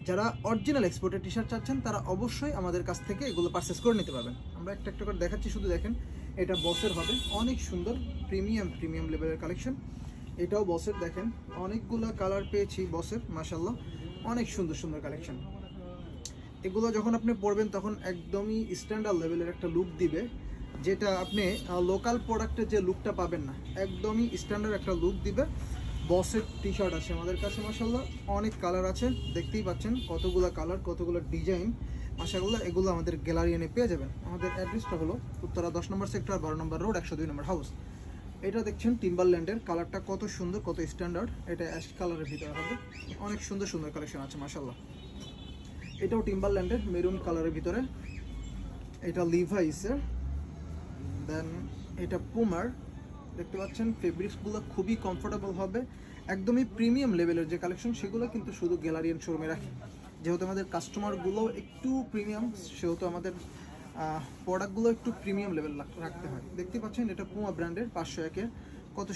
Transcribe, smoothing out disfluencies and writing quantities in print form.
যারা অরিজিনাল এক্সপোর্টের T shirt চাচ্ছেন তারা অবশ্যই আমাদের কাছ থেকে এগুলো পারচেস করে নিতে পারবেন। আমরা একটা একটা করে দেখাচ্ছি, শুধু দেখেন। এটা বসের হবে, অনেক সুন্দর প্রিমিয়াম লেভেলের কালেকশন। এটাও বসের, দেখেন অনেকগুলো কালার পেয়েছি বসের, মাশাল্লাহ অনেক সুন্দর কালেকশন। এগুলো যখন আপনি পরবেন তখন একদমই স্ট্যান্ডার্ড লেভেলের একটা লুক দিবে, যেটা আপনি লোকাল প্রোডাক্টের যে লুকটা পাবেন না, একদমই স্ট্যান্ডার্ড একটা লুক দিবে। বসের টি শার্ট আছে আমাদের কাছে মাশাল্লাহ, অনেক কালার আছে, দেখতেই পাচ্ছেন কতগুলো কালার, কতগুলো ডিজাইন মাশাল্লাহ। এগুলো আমাদের গ্যালারিয়ানে পেয়ে যাবেন। আমাদের অ্যাড্রেসটা হলো উত্তরা 10 নম্বর সেক্টর, 12 নম্বর রোড, 102 নম্বর হাউস। এটা দেখছেন টিম্বারল্যান্ডের, কালারটা কত সুন্দর, কত স্ট্যান্ডার্ড। এটা অ্যাশ কালারের ভিতরে হবে, অনেক সুন্দর কালেকশন আছে মাশাল্লাহ। এটাও টিম্বারল্যান্ডের, মেরুন কালারের ভিতরে। এটা লিভাইসের, দেন এটা পুমার। দেখতে পাচ্ছেন ফেব্রিক্সগুলো খুবই কমফোর্টেবল হবে, একদমই প্রিমিয়াম লেভেলের যে কালেকশন সেগুলো কিন্তু শুধু গ্যালারিয়ান শোরুমে রাখি। যেহেতু আমাদের কাস্টমারগুলো একটু প্রিমিয়াম, সেহেতু আমাদের প্রোডাক্টগুলো একটু প্রিমিয়াম লেভেল রাখতে হয়। দেখতে পাচ্ছেন এটা পুমা ব্র্যান্ডের 501-এর, কত